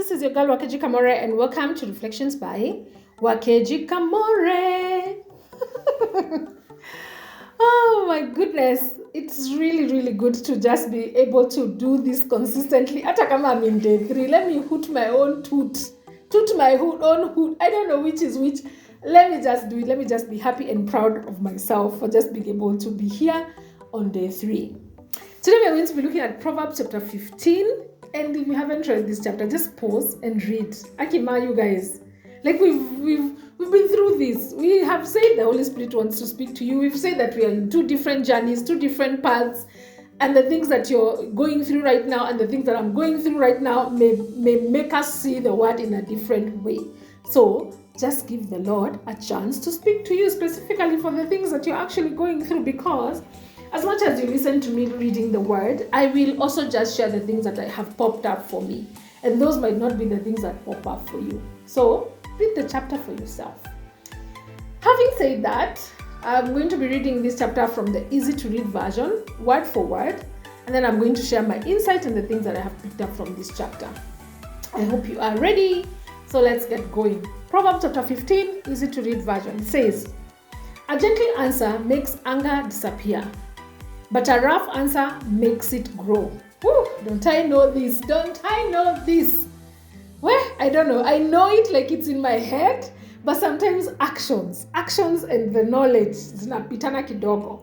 this is your girl Wakeji Kamore, and welcome to Reflections by Wakeji Kamore. Oh my goodness, it's really good to just be able to do this consistently. Atakama, I'm in day 3. Let me hoot my own toot my own hoot. I don't know which is which. Let me just do it. Let me just be happy and proud of myself for just being able to be here on day 3. Today we're going to be looking at Proverbs Chapter 15. And if you haven't read this chapter, just pause and read. Akima, you guys. Like we've been through this. We have said the Holy Spirit wants to speak to you. We've said that we are in 2 different journeys, 2 different paths. And the things that you're going through right now and the things that I'm going through right now may make us see the word in a different way. So just give the Lord a chance to speak to you specifically for the things that you're actually going through, because as much as you listen to me reading the word, I will also just share the things that I have popped up for me. And those might not be the things that pop up for you. So read the chapter for yourself. Having said that, I'm going to be reading this chapter from the easy to read version, word for word. And then I'm going to share my insight and the things that I have picked up from this chapter. I hope you are ready. So let's get going. Proverbs chapter 15, easy to read version says, "A gentle answer makes anger disappear, but a rough answer makes it grow." Woo, don't I know this? Don't I know this? Well, I don't know. I know it like it's in my head, but sometimes actions and the knowledge zinapitana kidogo.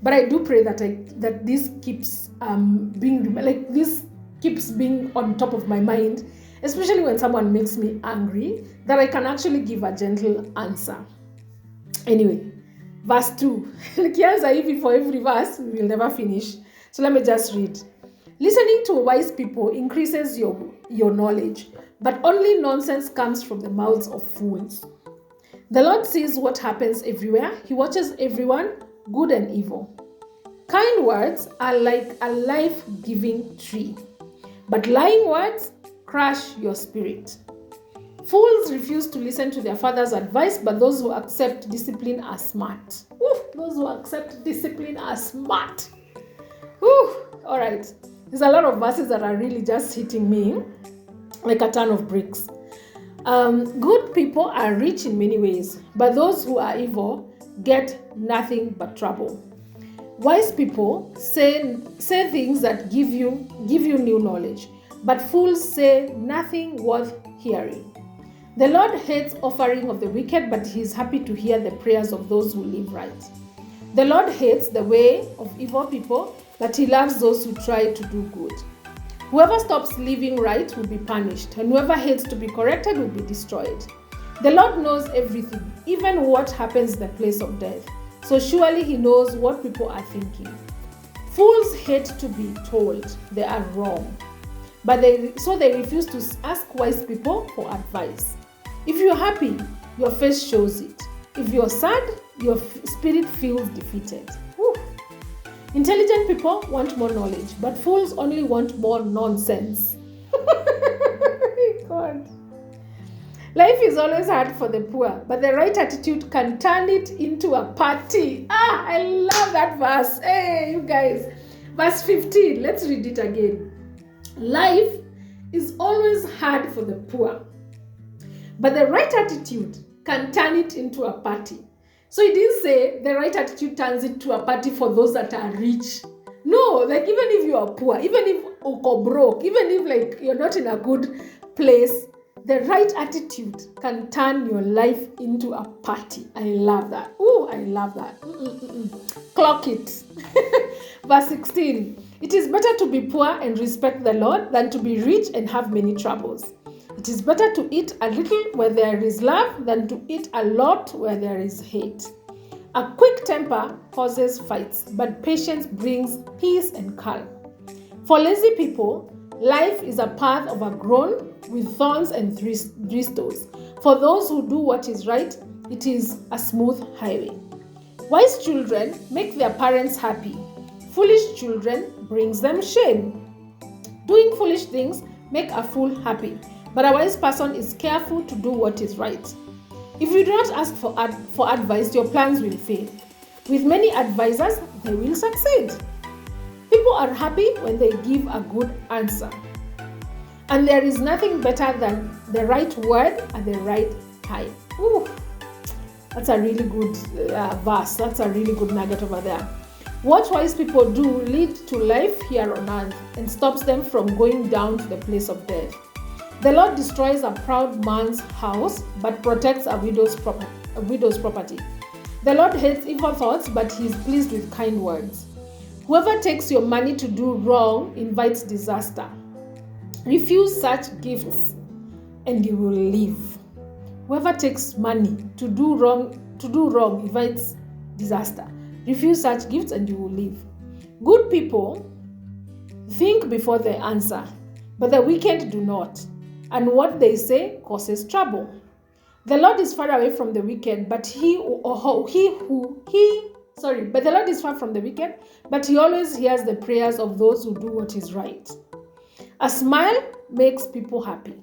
But I do pray that this keeps being on top of my mind, especially when someone makes me angry, that I can actually give a gentle answer. Anyway, verse 2. Kianza hivi for every verse, we will never finish. So let me just read. "Listening to wise people increases your knowledge, but only nonsense comes from the mouths of fools. The Lord sees what happens everywhere. He watches everyone, good and evil. Kind words are like a life-giving tree, but lying words crush your spirit. Fools refuse to listen to their father's advice, but those who accept discipline are smart." Woo, those who accept discipline are smart. Woo, all right. There's a lot of verses that are really just hitting me like a ton of bricks. Good people are rich in many ways, but those who are evil get nothing but trouble. Wise people say things that give you new knowledge, but fools say nothing worth hearing. The Lord hates offering of the wicked, but he is happy to hear the prayers of those who live right. The Lord hates the way of evil people, but he loves those who try to do good. Whoever stops living right will be punished, and whoever hates to be corrected will be destroyed. The Lord knows everything, even what happens in the place of death. So surely he knows what people are thinking. Fools hate to be told they are wrong, but they refuse to ask wise people for advice. If you're happy, your face shows it. If you're sad, your spirit feels defeated. Woo. Intelligent people want more knowledge, but fools only want more nonsense. God. Life is always hard for the poor, but the right attitude can turn it into a party. I love that verse. Hey, you guys. Verse 15, let's read it again. Life is always hard for the poor, but the right attitude can turn it into a party. So it didn't say the right attitude turns it to a party for those that are rich. No, like even if you are poor, even if you're broke, even if like you're not in a good place, the right attitude can turn your life into a party. I love that. Oh, I love that. Clock it. Verse 16. "It is better to be poor and respect the Lord than to be rich and have many troubles. It is better to eat a little where there is love than to eat a lot where there is hate. A quick temper causes fights, but patience brings peace and calm. For lazy people, life is a path overgrown with thorns and thistles. For those who do what is right, it is a smooth highway. Wise children make their parents happy. Foolish children brings them shame. Doing foolish things make a fool happy, but a wise person is careful to do what is right. If you do not ask for advice, your plans will fail. With many advisors, they will succeed. People are happy when they give a good answer. And there is nothing better than the right word at the right time. Ooh, that's a really good verse. That's a really good nugget over there. What wise people do lead to life here on earth and stops them from going down to the place of death. The Lord destroys a proud man's house, but protects a widow's property. The Lord hates evil thoughts, but he is pleased with kind words. Whoever takes your money to do wrong invites disaster. Refuse such gifts and you will live. Whoever takes money to do wrong invites disaster. Refuse such gifts and you will live. Good people think before they answer, but the wicked do not. And what they say causes trouble. The Lord is far away from the wicked, but the Lord is far from the wicked, but he always hears the prayers of those who do what is right. A smile makes people happy.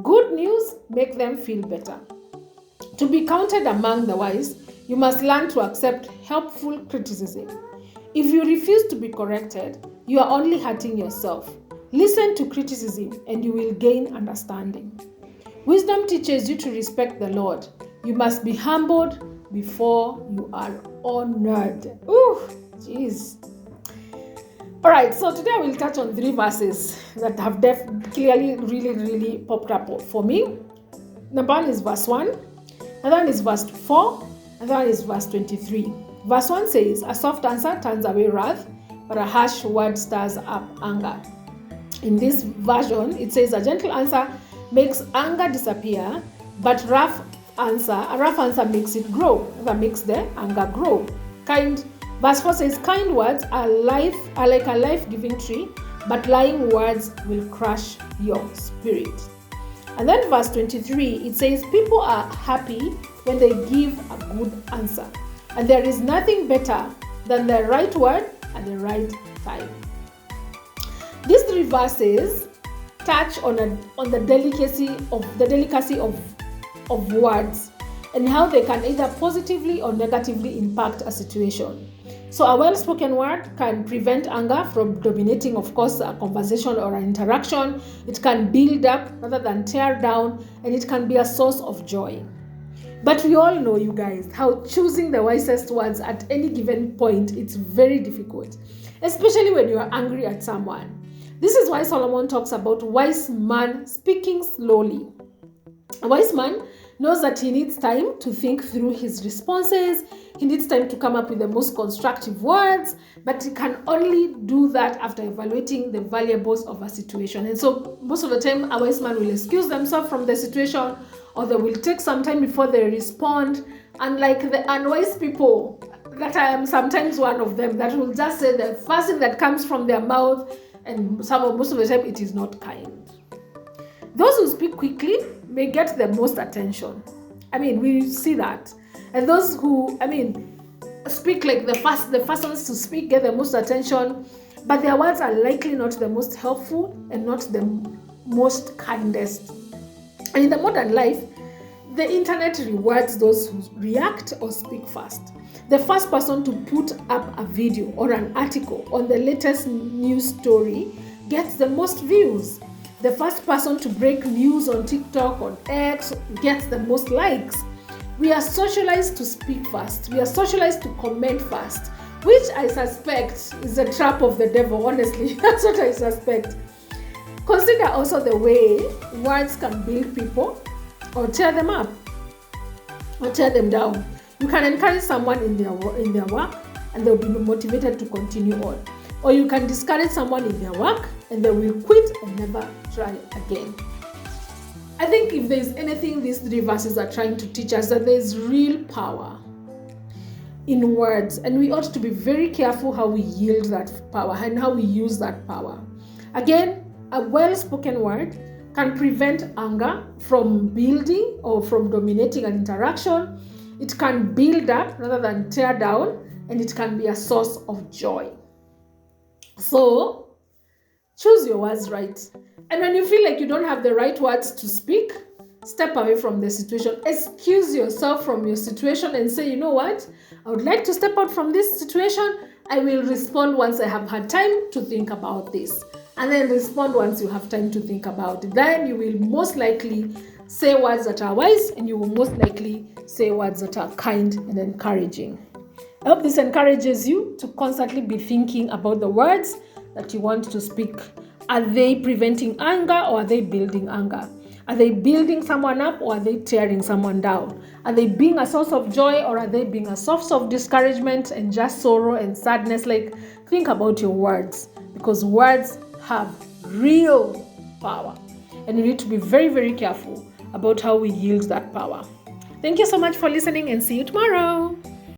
Good news makes them feel better. To be counted among the wise, you must learn to accept helpful criticism. If you refuse to be corrected, you are only hurting yourself. Listen to criticism and you will gain understanding. Wisdom teaches you to respect the Lord. You must be humbled before you are honored. Ooh, jeez. All right, so today I will touch on 3 verses that have clearly really popped up for me. Number 1 is verse 1, another one is verse 4, another one is verse 23. Verse 1 says, a soft answer turns away wrath, but a harsh word stirs up anger. In this version, it says a gentle answer makes anger disappear, but a rough answer makes it grow, that makes the anger grow. Verse 4 says, kind words are like a life-giving tree, but lying words will crush your spirit. And then verse 23, it says, people are happy when they give a good answer, and there is nothing better than the right word at the right time. These 3 verses touch on the delicacy of words and how they can either positively or negatively impact a situation. So a well-spoken word can prevent anger from dominating, of course, a conversation or an interaction. It can build up rather than tear down, and it can be a source of joy. But we all know, you guys, how choosing the wisest words at any given point, it's very difficult, especially when you are angry at someone. This is why Solomon talks about a wise man speaking slowly. A wise man knows that he needs time to think through his responses. He needs time to come up with the most constructive words, but he can only do that after evaluating the variables of a situation. And so most of the time, a wise man will excuse themselves from the situation, or they will take some time before they respond. Unlike the unwise people, that I am sometimes one of them, that will just say the first thing that comes from their mouth, and most of the time it is not kind. Those who speak quickly may get the most attention. We see that. And those who, speak like the first ones to speak get the most attention, but their words are likely not the most helpful and not the most kindest. And in the modern life, the internet rewards those who react or speak fast. The first person to put up a video or an article on the latest news story gets the most views. The first person to break news on TikTok, on X, gets the most likes. We are socialized to speak fast. We are socialized to comment fast, which I suspect is a trap of the devil, honestly. That's what I suspect. Consider also the way words can build people or tear them up or tear them down. You can encourage someone in their work and they'll be motivated to continue on. Or you can discourage someone in their work and they will quit and never try again. I think if there's anything these 3 verses are trying to teach us, that there's real power in words, and we ought to be very careful how we yield that power and how we use that power. Again, a well-spoken word can prevent anger from building or from dominating an interaction. It can build up rather than tear down, and it can be a source of joy. So, choose your words right. And when you feel like you don't have the right words to speak, step away from the situation. Excuse yourself from your situation and say, you know what? I would like to step out from this situation. I will respond once I have had time to think about this. and then respond once you have time to think about it. Then you will most likely say words that are wise, and you will most likely say words that are kind and encouraging. I hope this encourages you to constantly be thinking about the words that you want to speak. Are they preventing anger, or are they building anger? Are they building someone up, or are they tearing someone down? Are they being a source of joy, or are they being a source of discouragement and just sorrow and sadness? Like, think about your words, because words have real power, and we need to be very, very careful about how we yield that power. Thank you so much for listening, and see you tomorrow.